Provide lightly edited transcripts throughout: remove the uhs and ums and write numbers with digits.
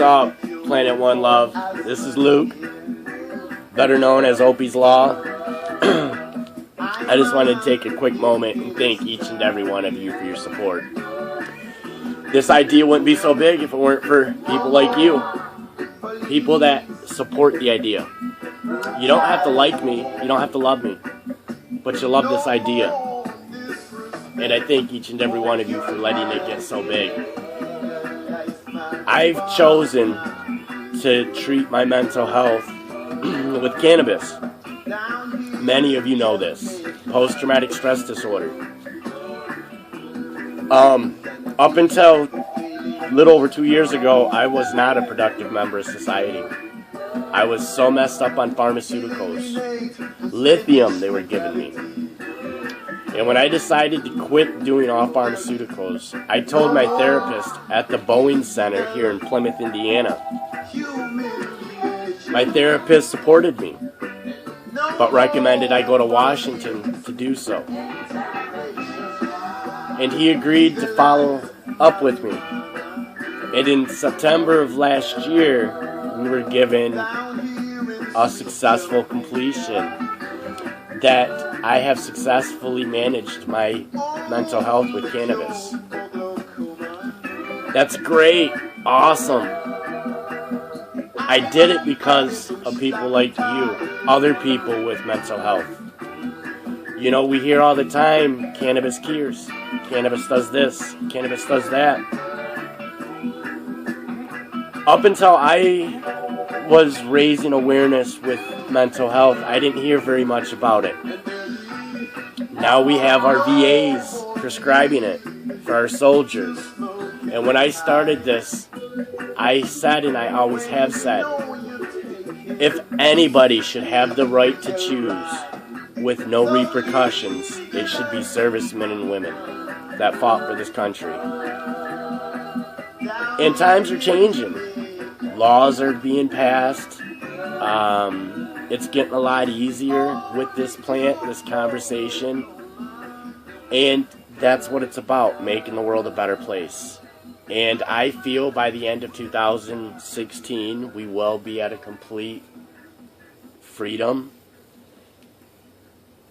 up, Planet One Love? This is Luke, better known as Oppie's Law. I just wanted to take a quick moment and thank each and every one of you for your support. This idea wouldn't be so big if it weren't for people like you. People that support the idea. You don't have to like me, you don't have to love me, but you love this idea. And I thank each and every one of you for letting it get so big. I've chosen to treat my mental health with cannabis. Many of you know this. Post-traumatic stress disorder. Up until a little over 2 years ago, I was not a productive member of society. I was so messed up on pharmaceuticals. Lithium they were giving me. And when I decided to quit doing all pharmaceuticals, I told my therapist at the Boeing Center here in Plymouth, Indiana. My therapist supported me, but recommended I go to Washington to do so. And he agreed to follow up with me. And in September of last year, we were given a successful completion that I have successfully managed my mental health with cannabis. That's great. Awesome. I did it because of people like you, other people with mental health. You know, we hear all the time, cannabis cures. Cannabis does this. Cannabis does that. Up until I was raising awareness with mental health, I didn't hear very much about it. Now we have our VAs prescribing it for our soldiers. And when I started this, I said, and I always have said, if anybody should have the right to choose with no repercussions, it should be servicemen and women that fought for this country. And times are changing. Laws are being passed. It's getting a lot easier with this plant, this conversation. And that's what it's about, making the world a better place. And I feel by the end of 2016, we will be at a complete freedom.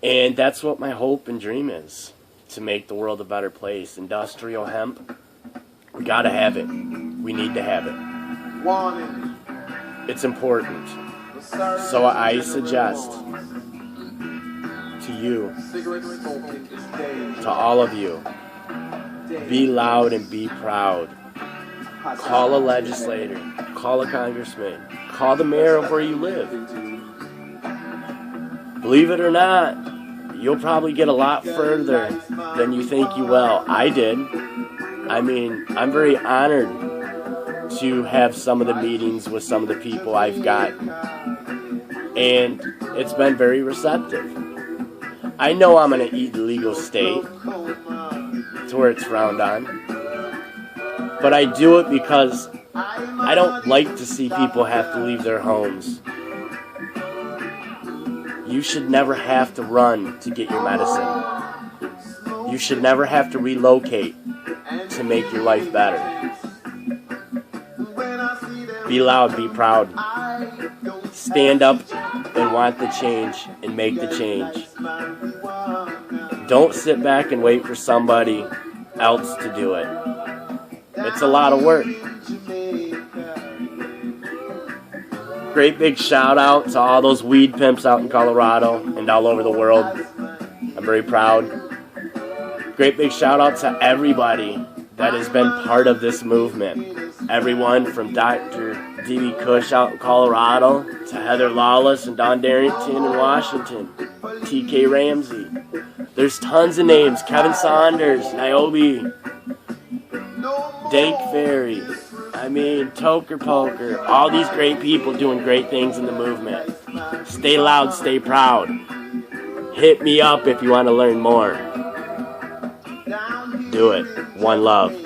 And that's what my hope and dream is, to make the world a better place. Industrial hemp, we gotta have it. We need to have it. It's important. So I suggest to you, to all of you, be loud and be proud. Call a legislator, call a congressman, call the mayor of where you live. Believe it or not, you'll probably get a lot further than you think you will. I did. I mean, I'm very honored to have some of the meetings with some of the people I've got, and it's been very receptive. I know I'm in an illegal state, to where it's frowned on, but I do it because I don't like to see people have to leave their homes. You should never have to run to get your medicine. You should never have to relocate to make your life better. Be loud, be proud. Stand up and want the change and make the change. Don't sit back and wait for somebody else to do it. It's a lot of work. Great big shout out to all those weed pimps out in Colorado and all over the world. I'm very proud. Great big shout out to everybody that has been part of this movement. Everyone from Dr. D.B. Cush out in Colorado to Heather Lawless and Don Darrington in Washington. T.K. Ramsey. There's tons of names. Kevin Saunders, Niobe, Dank Ferry, Toker Poker. All these great people doing great things in the movement. Stay loud, stay proud. Hit me up if you want to learn more. Do it. One love.